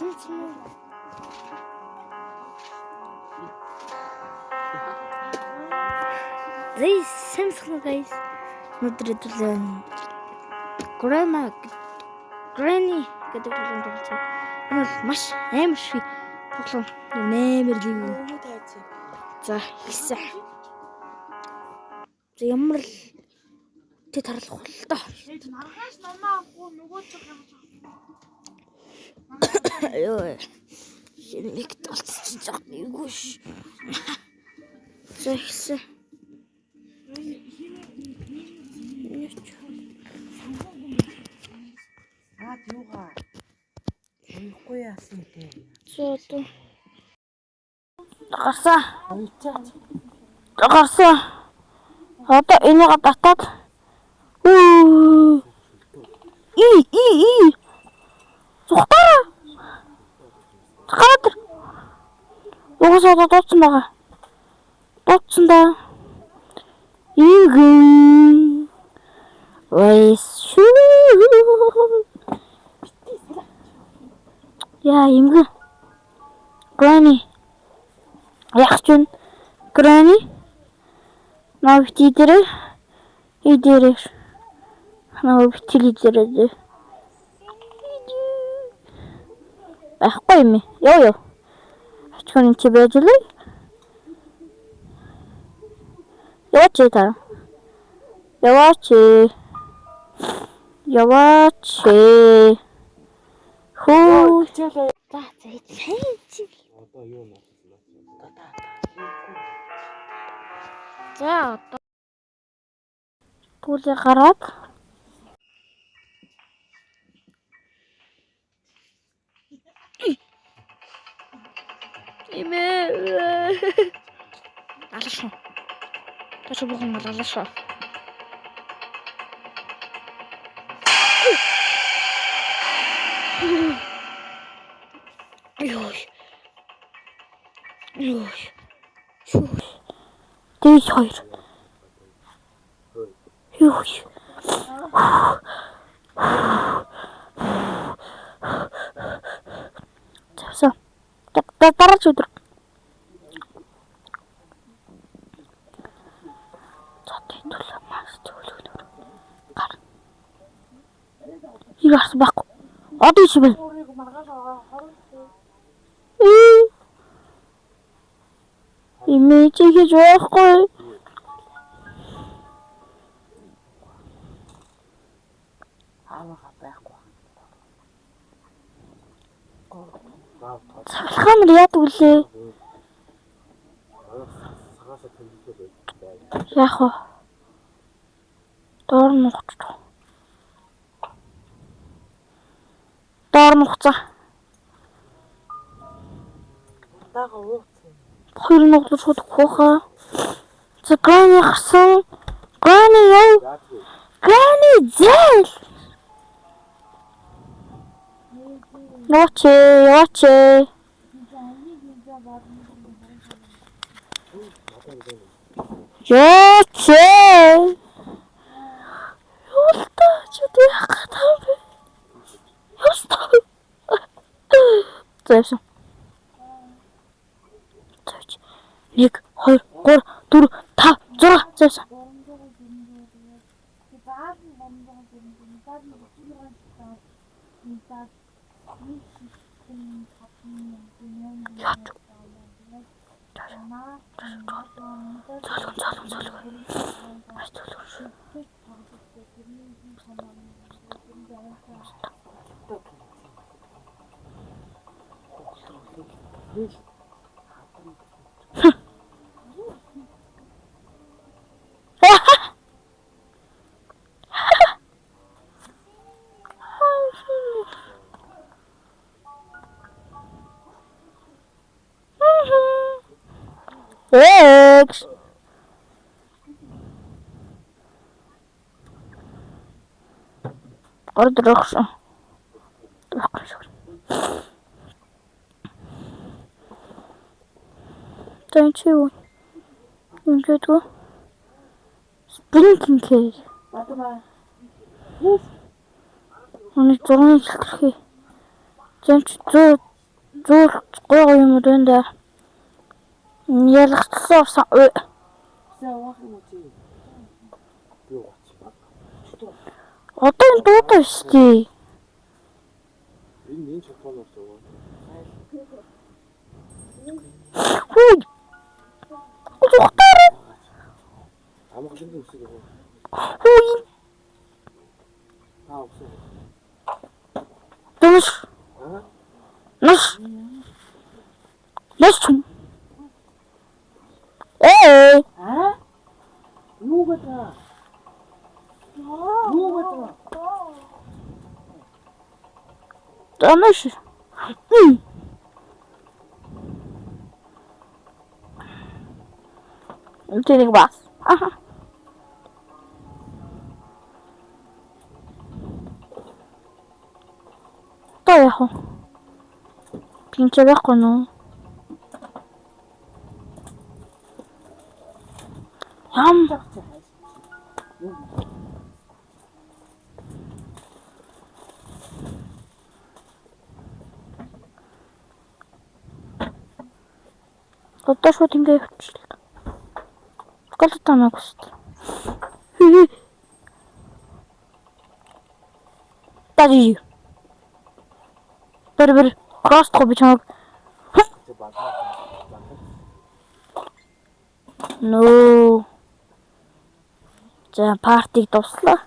Samsung guys. Өдрөдөл Granny гэдэг тоглоом тоглосон. Энэ бол маш амар шиг тоглоом. Нэмэр лив. За ихсэн. За ямар л тэ тарлах бол л доо. Маргааш номоо авахгүй нөгөө ч юм. Ёо. Шинийг толцсон жоо нэггүй ш. За ихсэн. Юугаа уухгүй яасан те. Зөөдөө. Гарсан. Одоо энийг татаад. Зүхтаа. Цахаад. Угсаа дутсан байгаа. Дутсан да. Игэн. Вайс. Яа имгэн. Granny. Яах ч вэ? Granny. Наа битэрэ. Идэрэ. Наа битэлэрэ. Байхгүй юм. Ёо. Ачхан чи байж лээ. Яваач та. Яваач. Хөө. За сайн чи. Одоо юу нэ? За одоо түлээ гараад алашаа. Таш бүхэн алашаа. Дэс хоёр. Завсан. Дараач өдөр. Цотын маш зөвлөгнөр. Гар. Ирээс байхгүй. Одоо чи бэ? Имэж хийж байхгүй. Цагаан яадаг үлээ. Яах вэ? Доор нухацаа. Даага ууц. Хоёр нуглаж шууд хөөхөө. За Granny гарсан. Granny яа? Granny зэл. Яваач. Юултаа чи яах вэ? Ястаа. Зэвсэн. 1 2 3 4 5 6 зэвсэн. X. Ордрохсон. Don't you? Ингээд гоо. Sprinting cage. Уны зургийн хэлхий. Зэнч зөө Зүгээр гоё юм уу энэ дээр. Ялгцсан усан. Сайн авах юм уу чи? Юу гацчих баг. Одоо энэ дуутай шүү дээ. Энэ чатоноор зовоо. Хүй. Зүхтэр. Амгалан үсэг яваа. Хүй. Таа үсэг. Тэмш. Аа? Нэш. Нэш. Эй. Аа? Юу гэдэг? Юу гэдэг? Тэмш. Тэнийг бас. Аха. Та яах вэ? Пинчээ байхгүй нөө. Ям. Одоо шууд ингэ явчихлаа. Сколько там акуст? Тади. Бэр просто хобичмаг. Тэ баатаа. Нөө. За партиг дуслаа.